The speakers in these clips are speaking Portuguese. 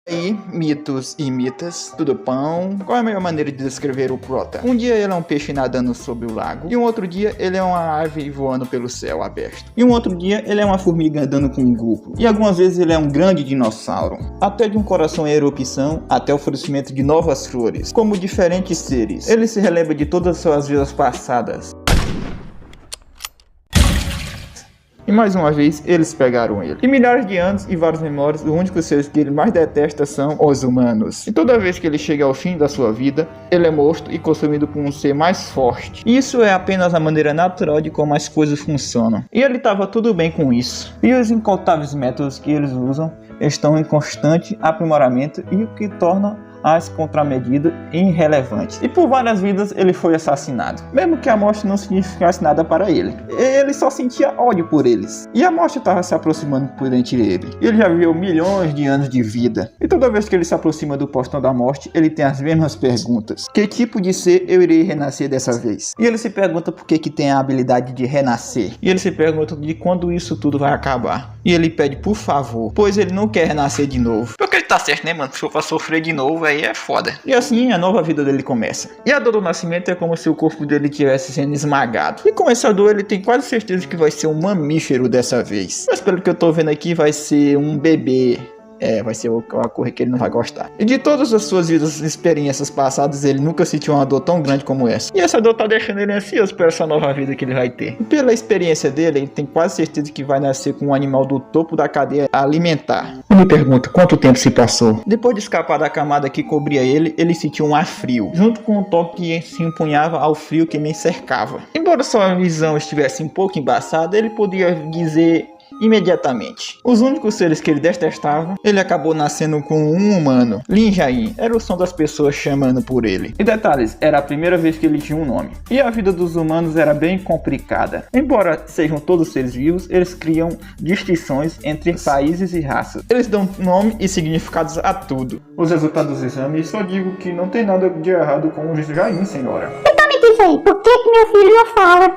E aí, mitos e mitas, tudo pão? Qual é a melhor maneira de descrever o Prota? Um dia ele é um peixe nadando sobre o lago, e um outro dia ele é uma ave voando pelo céu aberto. E um outro dia ele é uma formiga andando com um grupo. E algumas vezes ele é um grande dinossauro. Até de um coração em erupção, até o florescimento de novas flores. Como diferentes seres, ele se relembra de todas as suas vidas passadas. E mais uma vez, eles pegaram ele. E milhares de anos e várias memórias, o único ser que ele mais detesta são os humanos. E toda vez que ele chega ao fim da sua vida, ele é morto e consumido por um ser mais forte. E isso é apenas a maneira natural de como as coisas funcionam. E ele estava tudo bem com isso. E os incontáveis métodos que eles usam estão em constante aprimoramento, e o que torna as contramedidas irrelevantes. E por várias vidas ele foi assassinado, mesmo que a morte não significasse nada para ele. Ele só sentia ódio por eles, e a morte estava se aproximando por entre ele. Ele já viveu milhões de anos de vida, e toda vez que ele se aproxima do portão da morte, ele tem as mesmas perguntas: que tipo de ser eu irei renascer dessa vez? E ele se pergunta por que tem a habilidade de renascer, e ele se pergunta de quando isso tudo vai acabar. E ele pede por favor, pois ele não quer renascer de novo. Porque ele tá certo, né, mano? Se for pra sofrer de novo, aí é foda. E assim a nova vida dele começa. E a dor do nascimento é como se o corpo dele estivesse sendo esmagado. E com essa dor ele tem quase certeza que vai ser um mamífero dessa vez. Mas pelo que eu tô vendo aqui, vai ser um bebê. Vai ser uma coisa que ele não vai gostar. E de todas as suas vidas e experiências passadas, ele nunca sentiu uma dor tão grande como essa. E essa dor tá deixando ele ansioso por essa nova vida que ele vai ter. E pela experiência dele, ele tem quase certeza que vai nascer com um animal do topo da cadeia alimentar. Eu me pergunto, quanto tempo se passou? Depois de escapar da camada que cobria ele, ele sentiu um ar frio, junto com um toque que se empunhava ao frio que me cercava. Embora sua visão estivesse um pouco embaçada, ele podia dizer imediatamente os únicos seres que ele detestava. Ele acabou nascendo com um humano, Lin Jain. Era o som das pessoas chamando por ele. E detalhes, era a primeira vez que ele tinha um nome. E a vida dos humanos era bem complicada. Embora sejam todos seres vivos, eles criam distinções entre países e raças. Eles dão nome e significados a tudo. Os resultados dos exames só digo que não tem nada de errado com o Jain, senhora. Diz aí, por que meu filho não fala?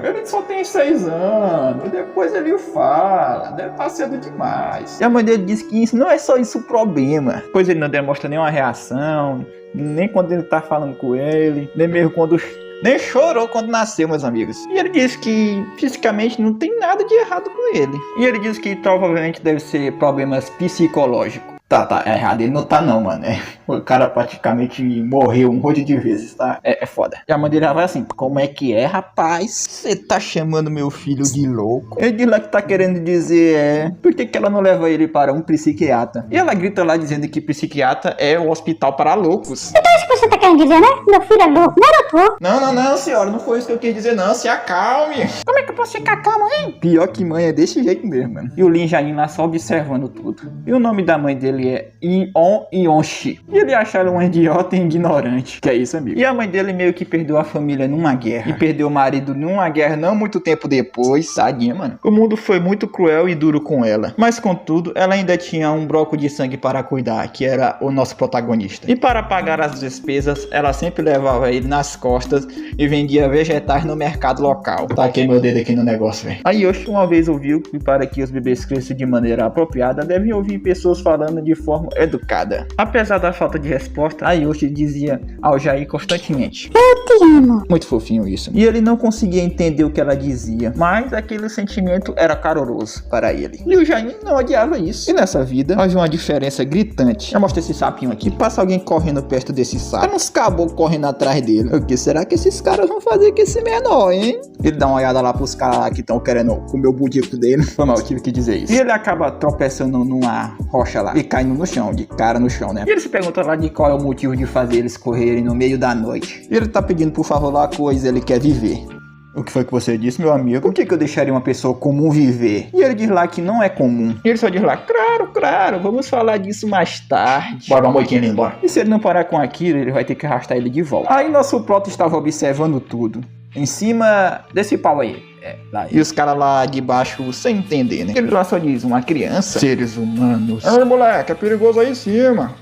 Ele só tem 6 anos, depois ele fala, deve estar cedo demais. E a mãe dele disse que isso não é só isso o problema, pois ele não demonstra nenhuma reação, nem quando ele tá falando com ele, nem mesmo quando... Nem chorou quando nasceu, meus amigos. E ele disse que fisicamente não tem nada de errado com ele. E ele disse que provavelmente deve ser problemas psicológicos. Tá errado, ele não tá não, mano. O cara praticamente morreu um monte de vezes, tá? É foda. E a mãe dele vai assim: como é que é, rapaz? Você tá chamando meu filho de louco? Ele diz lá que tá querendo dizer, por que ela não leva ele para um psiquiatra? E ela grita lá dizendo que psiquiatra é o hospital para loucos. Então isso que você tá querendo dizer, né? Meu filho é louco, não é, doutor? Não, senhora, não foi isso que eu quis dizer não, se acalme. Como é que eu posso ficar calmo, hein? Pior que mãe é desse jeito mesmo, mano. E o Lin Jain lá só observando tudo. E o nome da mãe dele é Ion Yonshi. E ele acha ela um idiota e ignorante. Que é isso, amigo. E a mãe dele meio que perdeu a família numa guerra. E perdeu o marido numa guerra não muito tempo depois. Tadinha, mano. O mundo foi muito cruel e duro com ela. Mas contudo, ela ainda tinha um broco de sangue para cuidar, que era o nosso protagonista. E para pagar as despesas, ela sempre levava ele nas costas e vendia vegetais no mercado local. Taquei meu dedo aqui no negócio, velho. A Yoshi uma vez ouviu que para que os bebês cresçam de maneira apropriada, devem ouvir pessoas falando de forma educada. Apesar da falta de resposta, a Yoshi dizia ao Jair constantemente: eu te amo. Muito fofinho isso. E ele não conseguia entender o que ela dizia, mas aquele sentimento era caloroso para ele. E o Jair não odiava isso. E nessa vida, havia uma diferença gritante. Já mostra esse sapinho aqui. Passa alguém correndo perto desse sapo. Tem uns caboclos correndo atrás dele. O que será que esses caras vão fazer com esse menor, hein? Ele dá uma olhada lá pros caras lá que estão querendo comer o budico dele. Foi mal, eu tive que dizer isso. E ele acaba tropeçando numa rocha lá e caindo no chão, de cara no chão, né? E ele se pergunta lá de qual é o motivo de fazer eles correrem no meio da noite. E ele tá pedindo por favor lá coisa, ele quer viver. O que foi que você disse, meu amigo? Por que eu deixaria uma pessoa comum viver? E ele diz lá que não é comum. E ele só diz lá, claro, vamos falar disso mais tarde. Bora, uma moitinha ali embora. E se ele não parar com aquilo, ele vai ter que arrastar ele de volta. Aí nosso Prota estava observando tudo. Em cima desse pau aí. Lá. E os caras lá de baixo sem entender, né? Ele lá só diz, uma criança. Seres humanos. Moleque, é perigoso aí em cima.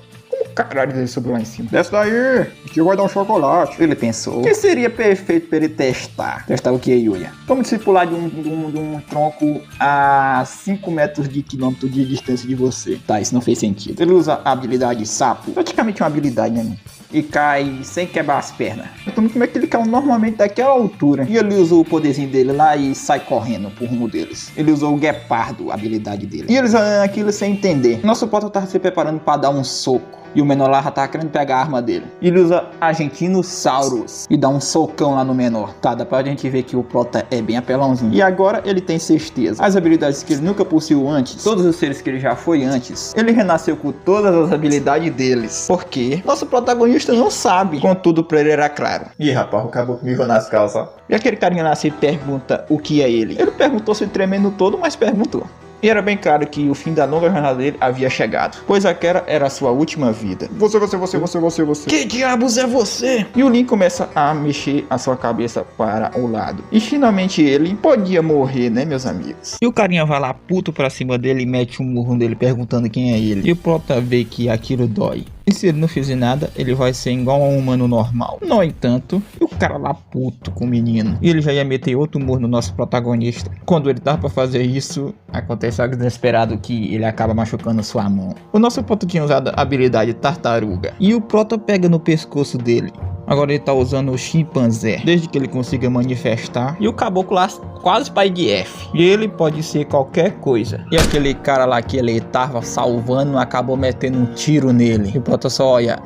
Caralho, ele subiu lá em cima. Desce daí, que vai dar um chocolate. Ele pensou. O que seria perfeito para ele testar? Testar o que, Yuya? Como se pular de um tronco a 5 metros de quilômetro de distância de você. Tá, isso não fez sentido. Ele usa a habilidade sapo. Praticamente uma habilidade, né, mano? E cai sem quebrar as pernas. Então como é que ele caiu normalmente daquela altura? E ele usou o poderzinho dele lá e sai correndo pro rumo deles. Ele usou o guepardo, a habilidade dele. E eles olhando aquilo sem entender. Nosso Prota tava se preparando para dar um soco. E o menor lá já tava querendo pegar a arma dele. Ele usa Argentinosaurus e dá um socão lá no menor. Tá, dá pra gente ver que o Prota é bem apelãozinho. E agora ele tem certeza. As habilidades que ele nunca possuiu antes, Todos os seres que ele já foi antes. ele renasceu com todas as habilidades deles. Porque nosso protagonista não sabe. Contudo, pra ele era claro. Ih, rapaz, o caboclo mijou nas calças. E aquele carinha lá se pergunta o que é ele. Ele perguntou se tremendo todo, mas perguntou. E era bem claro que o fim da longa jornada dele havia chegado, pois aquela era a sua última vida. Você. Que diabos é você? E o Link começa a mexer a sua cabeça para o lado. E finalmente ele podia morrer, né, meus amigos? E o carinha vai lá puto pra cima dele e mete um murro nele perguntando quem é ele. E o Prota vê que aquilo dói. E se ele não fizer nada, ele vai ser igual a um humano normal. No entanto, o cara lá puto com o menino. E ele já ia meter outro murro no nosso protagonista. Quando ele tá pra fazer isso, acontece algo inesperado que ele acaba machucando sua mão. O nosso Prota tinha usado a habilidade tartaruga. E o Prota pega no pescoço dele. Agora ele tá usando o chimpanzé, desde que ele consiga manifestar. E o caboclo lá quase pai de F. E ele pode ser qualquer coisa. E aquele cara lá que ele tava salvando acabou metendo um tiro nele. E o Prota só olha.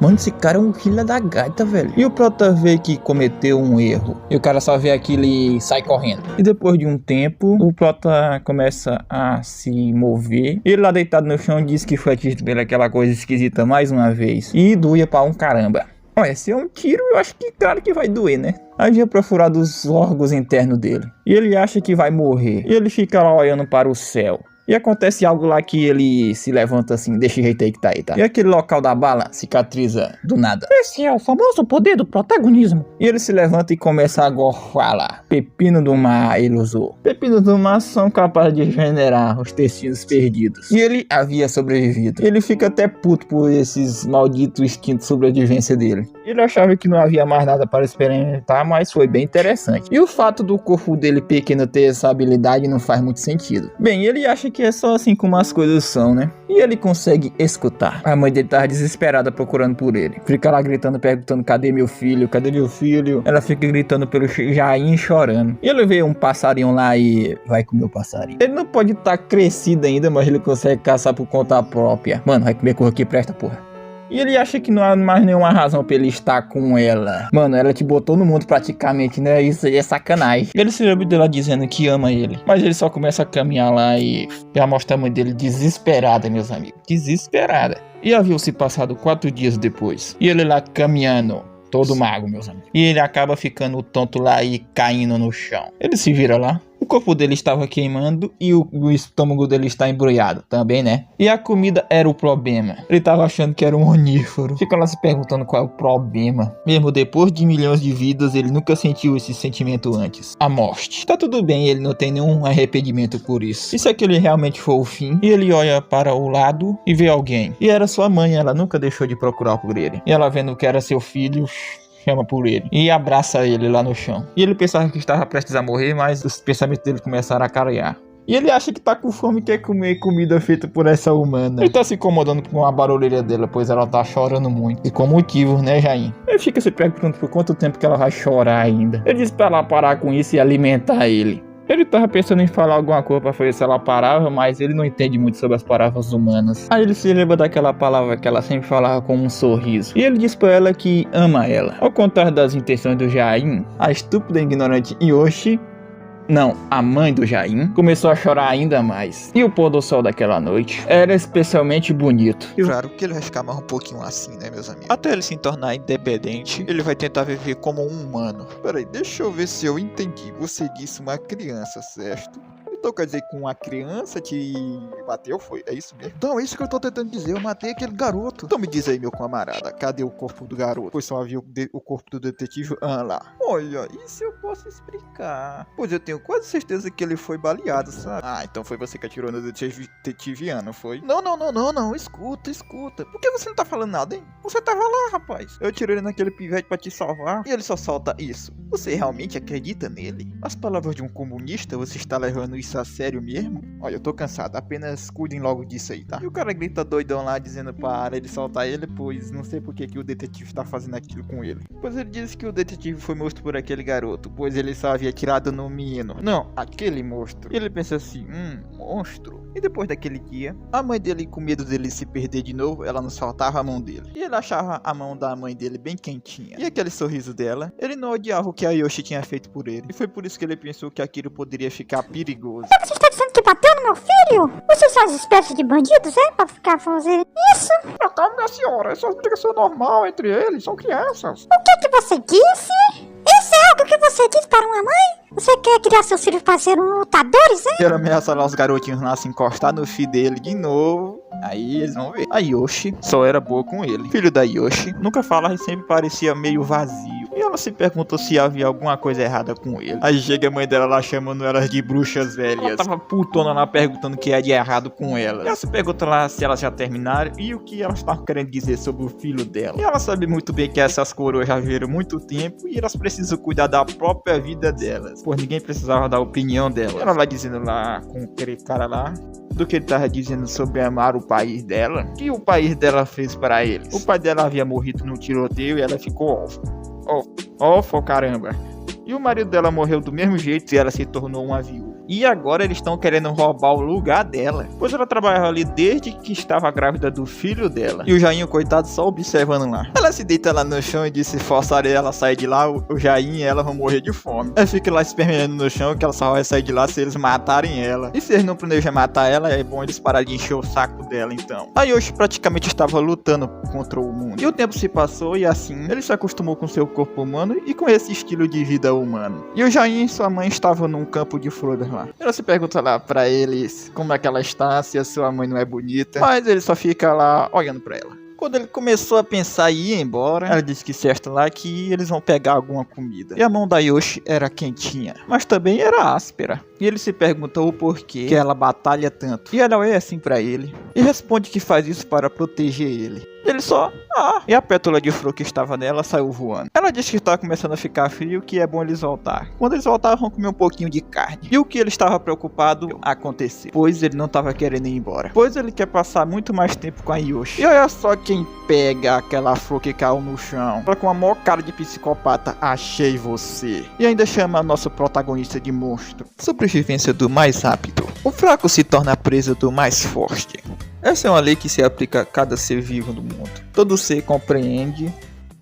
Mano, esse cara é um filho da gaita, velho. E o Prota vê que cometeu um erro. E o cara só vê aquilo e sai correndo. E depois de um tempo, o Prota começa a se mover. Ele lá deitado no chão diz que foi atingido pela aquela coisa esquisita mais uma vez. E doía pra um caramba. Olha, se é um tiro, eu acho que claro que vai doer, né? Aí já perfurado os órgãos internos dele. E ele acha que vai morrer. E ele fica lá olhando para o céu. E acontece algo lá que ele se levanta assim, desse jeito aí que tá aí, tá? E aquele local da bala cicatriza do nada. Esse é o famoso poder do protagonismo. E ele se levanta e começa a gorfar lá. Pepino do mar ele usou. Pepinos do mar são capazes de regenerar os intestinos perdidos. E ele havia sobrevivido. Ele fica até puto por esses malditos instintos de sobrevivência dele. Ele achava que não havia mais nada para experimentar, mas foi bem interessante. E o fato do corpo dele pequeno ter essa habilidade não faz muito sentido. Bem, ele acha que é só assim como as coisas são, né? E ele consegue escutar. A mãe dele tá desesperada procurando por ele. Fica lá gritando, perguntando: cadê meu filho? Cadê meu filho? Ela fica gritando pelo Jain, chorando. E ele vê um passarinho lá e vai comer o passarinho. Ele não pode estar crescido ainda, mas ele consegue caçar por conta própria. Mano, vai comer coisa que presta, porra. E ele acha que não há mais nenhuma razão pra ele estar com ela. Mano, ela te botou no mundo praticamente, né? Isso aí é sacanagem. Ele se lembra dela dizendo que ama ele. Mas ele só começa a caminhar lá e já mostra a mãe dele desesperada, meus amigos. Desesperada. E haviam se passado 4 dias depois. E ele lá caminhando, todo mago, meus amigos. E ele acaba ficando tonto lá e caindo no chão. Ele se vira lá. O corpo dele estava queimando e o estômago dele está embrulhado também, né? E a comida era o problema. Ele estava achando que era um onífero. Fica lá se perguntando qual é o problema. Mesmo depois de milhões de vidas, ele nunca sentiu esse sentimento antes. A morte. Tá tudo bem, ele não tem nenhum arrependimento por isso. E se aquele realmente for o fim? E ele olha para o lado e vê alguém. E era sua mãe, ela nunca deixou de procurar por ele. E ela vendo que era seu filho, chama por ele e abraça ele lá no chão. E ele pensava que estava prestes a morrer, mas os pensamentos dele começaram a clarear. E ele acha que tá com fome e quer comer comida feita por essa humana. Ele tá se incomodando com a barulheira dela, pois ela tá chorando muito. E com motivo, né, Jain? Ele fica se perguntando por quanto tempo que ela vai chorar ainda. Ele diz pra ela parar com isso e alimentar ele. Ele tava pensando em falar alguma coisa pra ver se ela parava, mas ele não entende muito sobre as palavras humanas. Aí ele se lembra daquela palavra que ela sempre falava com um sorriso. E ele diz pra ela que ama ela. Ao contrário das intenções do Jain, a estúpida e ignorante Yoshi, não, a mãe do Jain, começou a chorar ainda mais. E o pôr do sol daquela noite era especialmente bonito. E claro que ele vai ficar mais um pouquinho assim, né, meus amigos? Até ele se tornar independente, ele vai tentar viver como um humano. Peraí, deixa eu ver se eu entendi. Você disse uma criança, certo? Então quer dizer que uma criança te bateu, foi? É isso mesmo? Então, é isso que eu tô tentando dizer, eu matei aquele garoto. Então me diz aí, meu camarada, cadê o corpo do garoto? Pois só havia o corpo do detetive lá. Olha, isso eu posso explicar. Pois eu tenho quase certeza que ele foi baleado, sabe? Ah, então foi você que atirou no detetive Ian, não foi? Não, escuta. Por que você não tá falando nada, hein? Você tava lá, rapaz. Eu tirei ele naquele pivete pra te salvar e ele só solta isso. Você realmente acredita nele? As palavras de um comunista, você está levando isso a sério mesmo? Olha, eu tô cansado, apenas cuidem logo disso aí, tá? E o cara grita doidão lá, dizendo para ele soltar ele, pois não sei por que o detetive tá fazendo aquilo com ele. Pois ele disse que o detetive foi morto por aquele garoto, pois ele só havia atirado no menino. Não, aquele monstro. Ele pensa assim, monstro. E depois daquele dia, a mãe dele, com medo dele se perder de novo, ela não soltava a mão dele. E ele achava a mão da mãe dele bem quentinha. E aquele sorriso dela, ele não odiava o que a Yoshi tinha feito por ele. E foi por isso que ele pensou que aquilo poderia ficar perigoso. Você está dizendo que bateu no meu filho? Vocês são as espécies de bandidos, é? Pra ficar fazendo isso? Calma, minha senhora, essa é uma explicação normal entre eles, são crianças. O que você disse? Isso é algo que você diz para uma mãe? Você quer criar seus filhos para serem lutadores, hein? E ele ameaça lá os garotinhos lá se encostar no filho dele de novo. Aí eles vão ver. A Yoshi só era boa com ele. Filho da Yoshi nunca falava e sempre parecia meio vazio. E ela se perguntou se havia alguma coisa errada com ele. Aí chega a mãe dela lá chamando elas de bruxas velhas. Ela tava putona lá perguntando o que é de errado com elas. E ela se pergunta lá se elas já terminaram e o que elas estavam querendo dizer sobre o filho dela. E ela sabe muito bem que essas coroas já viveram muito tempo e elas precisam cuidar da própria vida delas, pois ninguém precisava da opinião dela. Ela lá dizendo lá com aquele cara lá do que ele tava dizendo sobre amar o país dela, que o país dela fez para eles. O pai dela havia morrido no tiroteio e ela ficou órfã, caramba. E o marido dela morreu do mesmo jeito e ela se tornou uma viúva. E agora eles estão querendo roubar o lugar dela, pois ela trabalhava ali desde que estava grávida do filho dela. E o Jainho, coitado, só observando lá. Ela se deita lá no chão e diz se forçarem ela a sair de lá, o Jainho e ela vão morrer de fome. Ela fica lá esperneando no chão que ela só vai sair de lá se eles matarem ela. E se eles não planejam matar ela, é bom eles pararem de encher o saco dela então. A Yoshi praticamente estava lutando contra o mundo. E o tempo se passou e assim, ele se acostumou com seu corpo humano e com esse estilo de vida humano. E o Jainho e sua mãe estavam num campo de flores lá. Ela se pergunta lá pra eles como é que ela está, se a sua mãe não é bonita. Mas ele só fica lá olhando pra ela. Quando ele começou a pensar em ir embora, ela disse que certo lá que eles vão pegar alguma comida. E a mão da Yoshi era quentinha, mas também era áspera. E ele se perguntou o porquê que ela batalha tanto. E ela olha assim pra ele e responde que faz isso para proteger ele. Ele só, e a pétala de flor que estava nela saiu voando. Ela disse que estava começando a ficar frio, que é bom eles voltar. Quando eles voltaram, vão comer um pouquinho de carne. E o que ele estava preocupado aconteceu, pois ele não estava querendo ir embora. Pois ele quer passar muito mais tempo com a Yoshi. E olha só quem pega aquela flor que caiu no chão. Ela com a maior cara de psicopata, achei você. E ainda chama nosso protagonista de monstro. Sobrevivência do mais rápido. O fraco se torna a presa do mais forte. Essa é uma lei que se aplica a cada ser vivo do mundo. Todo ser compreende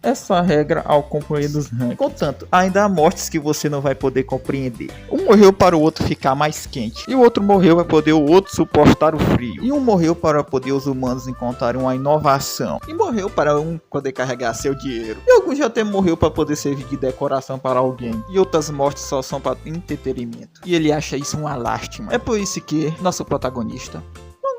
essa regra ao compreender os rangos. Contanto, ainda há mortes que você não vai poder compreender. Um morreu para o outro ficar mais quente. E o outro morreu para poder o outro suportar o frio. E um morreu para poder os humanos encontrarem uma inovação. E morreu para um poder carregar seu dinheiro. E alguns já até morreu para poder servir de decoração para alguém. E outras mortes só são para entretenimento. E ele acha isso uma lástima. É por isso que nosso protagonista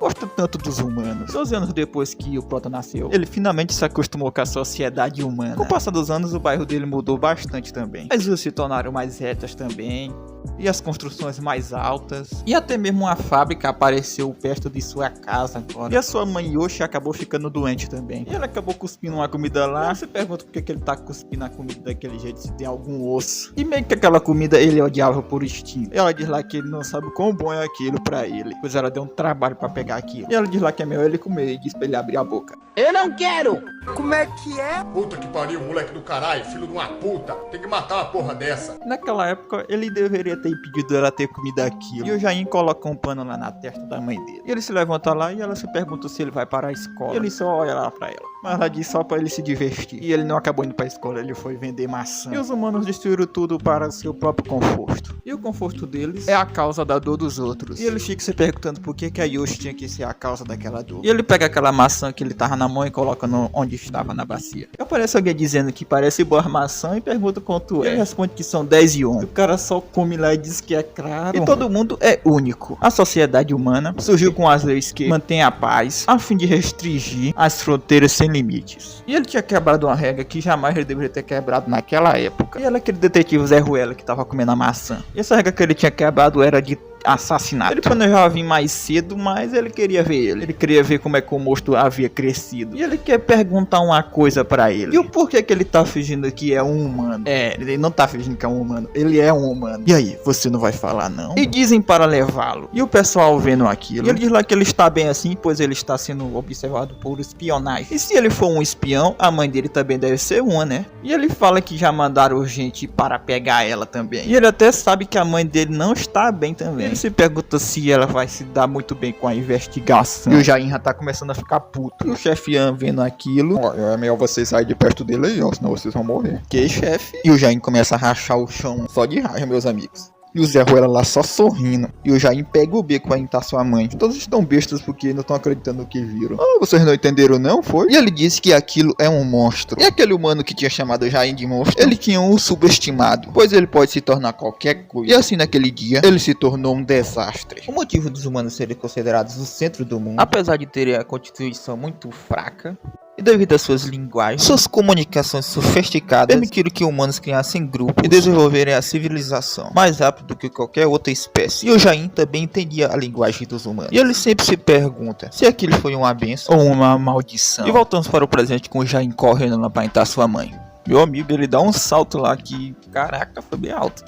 gosta tanto dos humanos. 12 anos depois que o Prota nasceu, ele finalmente se acostumou com a sociedade humana. Com o passar dos anos, o bairro dele mudou bastante também. As ruas se tornaram mais retas também, e as construções mais altas, e até mesmo uma fábrica apareceu perto de sua casa agora. E a sua mãe Yoshi acabou ficando doente também. E ela acabou cuspindo uma comida lá. Você pergunta por que ele tá cuspindo a comida daquele jeito, se tem algum osso. E meio que aquela comida ele odiava por instinto. Ela diz lá que ele não sabe quão bom é aquilo pra ele, pois ela deu um trabalho pra pegar aquilo. E ela diz lá que é melhor ele comer e diz pra ele abrir a boca. Eu não quero! Como é que é? Puta que pariu, moleque do caralho, filho de uma puta. Tem que matar uma porra dessa. Naquela época, ele deveria ter impedido ela ter comido aquilo. E o Jain coloca um pano lá na testa da mãe dele. E ele se levanta lá e ela se pergunta se ele vai para a escola. E ele só olha lá pra ela. Mas ela diz só pra ele se divertir. E ele não acabou indo pra escola, ele foi vender maçã. E os humanos destruíram tudo para seu próprio conforto. E o conforto deles é a causa da dor dos outros. E ele fica se perguntando por que a Yoshi tinha que ser a causa daquela dor. E ele pega aquela maçã que ele tava na mão e coloca onde estava na bacia. E aparece alguém dizendo que parece boa maçã e pergunta quanto é. Ele responde que são 10 yuan. E o cara só come lá e diz que é claro. E todo mundo é único. A sociedade humana surgiu com as leis que mantêm a paz, a fim de restringir as fronteiras sem limites. E ele tinha quebrado uma regra que jamais ele deveria ter quebrado naquela época. E era aquele detetive Zé Ruela que tava comendo a maçã. E essa regra que ele tinha quebrado era de assassinato. Ele planejava vir mais cedo, mas ele queria ver ele. Ele queria ver como é que o monstro havia crescido. E ele quer perguntar uma coisa pra ele. E o porquê que ele tá fingindo que é um humano? Ele não tá fingindo que é um humano. Ele é um humano. E aí, você não vai falar não? E dizem para levá-lo. E o pessoal vendo aquilo. E ele diz lá que ele está bem assim, pois ele está sendo observado por espionagem. E se ele for um espião, a mãe dele também deve ser uma, né? E ele fala que já mandaram gente para pegar ela também. E ele até sabe que a mãe dele não está bem também. Ele se pergunta se ela vai se dar muito bem com a investigação. E o Jain já tá começando a ficar puto. E o chefe Ian vendo aquilo. Olha, é melhor vocês saírem de perto dele aí, ó, senão vocês vão morrer. Que chefe? E o Jain começa a rachar o chão só de raiva, meus amigos. E o Zé Ruela lá só sorrindo. E o Jain pega o beco pra imitar sua mãe. Todos estão bestas porque não estão acreditando no que viram. Ah, vocês não entenderam não, foi? E ele disse que aquilo é um monstro. E aquele humano que tinha chamado o Jain de monstro, ele tinha o subestimado, pois ele pode se tornar qualquer coisa. E assim naquele dia, ele se tornou um desastre. O motivo dos humanos serem considerados o centro do mundo, apesar de terem a constituição muito fraca, e devido às suas linguagens, suas comunicações sofisticadas, permitiram que humanos criassem grupos e desenvolverem a civilização mais rápido do que qualquer outra espécie. E o Jain também entendia a linguagem dos humanos. E ele sempre se pergunta se aquilo foi uma benção ou uma maldição. E voltamos para o presente com o Jain correndo lá para entrar sua mãe. Meu amigo, ele dá um salto lá que, caraca, foi bem alto.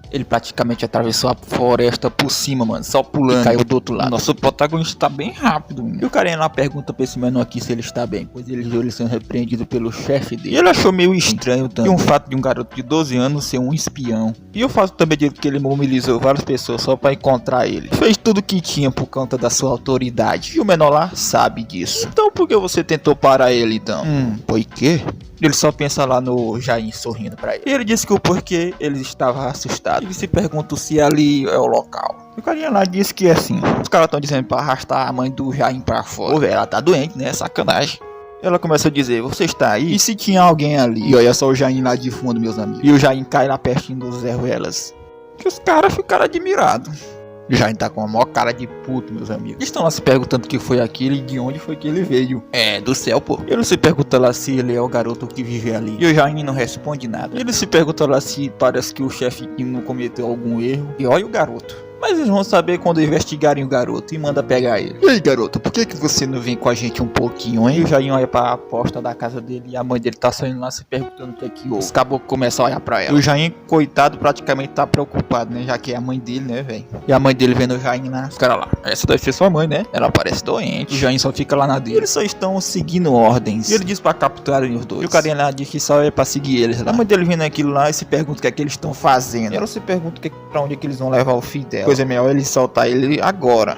Ele praticamente atravessou a floresta por cima, mano, só pulando, e caiu do outro lado. Nosso protagonista tá bem rápido, mano. E o carinha lá pergunta pra esse menor aqui se ele está bem, pois ele viu ele sendo repreendido pelo chefe dele. E ele achou meio estranho também. E um fato de um garoto de 12 anos ser um espião. E o fato também de que ele mobilizou várias pessoas só pra encontrar ele. Fez tudo que tinha por conta da sua autoridade. E o menor lá sabe disso. Então por que você tentou parar ele então? Por quê? Ele só pensa lá no Jain sorrindo pra ele. E ele disse que o porquê ele estava assustado. Ele se pergunta se ali é o local. E o carinha lá disse que é assim. Os caras estão dizendo pra arrastar a mãe do Jain pra fora. Pô, velho, ela tá doente, né? Sacanagem. Ela começa a dizer, você está aí? E se tinha alguém ali? E olha só o Jain lá de fundo, meus amigos. E o Jain cai lá pertinho dos Zé Ruelas. Que os caras ficaram admirados. O Jain tá com a maior cara de puto, meus amigos. Eles estão lá se perguntando o que foi aquilo e de onde foi que ele veio. É, do céu, pô. Ele se pergunta lá se ele é o garoto que vive ali. E o Jain não responde nada. Ele se pergunta lá se parece que o chefe não cometeu algum erro. E olha o garoto. Mas eles vão saber quando investigarem o garoto e manda pegar ele. E aí, garoto, por que você não vem com a gente um pouquinho, hein? E o Jain olha pra porta da casa dele e a mãe dele tá saindo lá se perguntando o que é que houve. Os caboclos começam a olhar pra ela. E o Jain, coitado, praticamente tá preocupado, né? Já que é a mãe dele, né, velho? E a mãe dele vendo o Jain lá. Os caras lá, essa deve ser sua mãe, né? Ela parece doente. O Jain só fica lá na dele. Eles só estão seguindo ordens. E ele diz pra capturarem os dois. E o carinha lá diz que só é pra seguir eles lá. A mãe dele vendo aquilo lá e se pergunta o que é que eles estão fazendo. E ela se pergunta pra onde é que eles vão levar o filho dela. Coisa melhor ele soltar ele agora.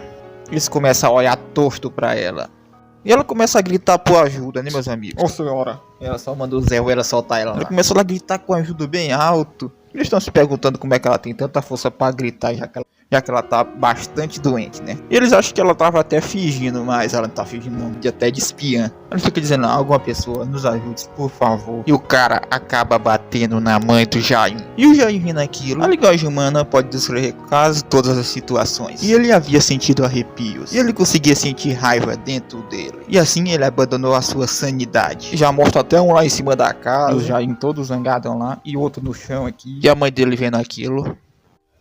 Eles começam a olhar torto pra ela. E ela começa a gritar por ajuda, né, meus amigos? Ô senhora. Ela só manda o Zé Ruela soltar ela lá. Ela começa a gritar com ajuda bem alto. Eles estão se perguntando como é que ela tem tanta força pra gritar, já que ela tá bastante doente, né? E eles acham que ela tava até fingindo, mas ela não tá fingindo não, até de espiã. Ela fica dizendo, alguma pessoa nos ajude, por favor. E o cara acaba batendo na mãe do Jain. E o Jain vendo aquilo, a linguagem humana pode descrever quase todas as situações. E ele havia sentido arrepios. E ele conseguia sentir raiva dentro dele. E assim ele abandonou a sua sanidade. Já mostra até um lá em cima da casa, o Jain todo zangado lá, e outro no chão aqui. E a mãe dele vendo aquilo.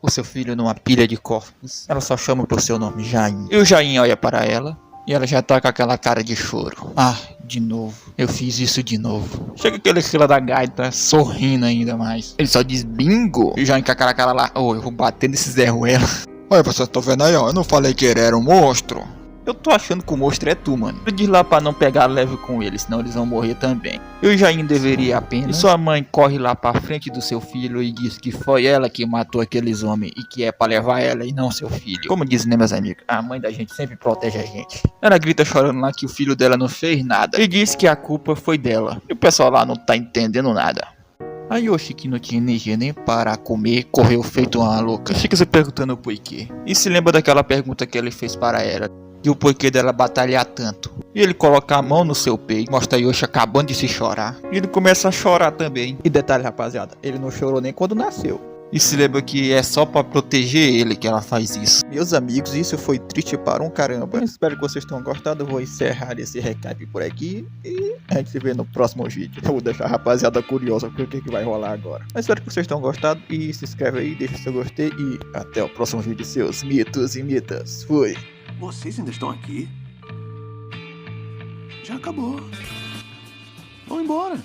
O seu filho numa pilha de corpos. Ela só chama por seu nome, Jain. E o Jain olha para ela. E ela já tá com aquela cara de choro. Ah, de novo. Eu fiz isso de novo. Chega aquele fila da gaita, sorrindo ainda mais. Ele só diz bingo. E o Jain com aquela cara lá. Eu vou bater nesse Zé Ruela. Olha, vocês estão vendo aí, ó. Eu não falei que ele era um monstro. Eu tô achando que o monstro é tu, mano. Ele diz lá pra não pegar leve com ele, senão eles vão morrer também. Eu já ainda deveria apenas. E sua mãe corre lá pra frente do seu filho e diz que foi ela que matou aqueles homens e que é pra levar ela e não seu filho. Como dizem, né, meus amigos? A mãe da gente sempre protege a gente. Ela grita chorando lá que o filho dela não fez nada. E diz que a culpa foi dela. E o pessoal lá não tá entendendo nada. A Yoshi, que não tinha energia nem para comer, correu feito uma louca. Fica se perguntando o porquê. E se lembra daquela pergunta que ele fez para ela. E o porquê dela batalhar tanto. E ele coloca a mão no seu peito. Mostra a Yoshi acabando de se chorar. E ele começa a chorar também. E detalhe, rapaziada, ele não chorou nem quando nasceu. E se lembra que é só pra proteger ele que ela faz isso. Meus amigos, isso foi triste para um caramba. Eu espero que vocês tenham gostado. Eu vou encerrar esse recap por aqui. E a gente se vê no próximo vídeo. Eu vou deixar a rapaziada curiosa com o que vai rolar agora. Mas espero que vocês tenham gostado. E se inscreve aí, deixa seu gostei. E até o próximo vídeo, seus mitos e mitas. Fui. Vocês ainda estão aqui? Já acabou. Vão embora.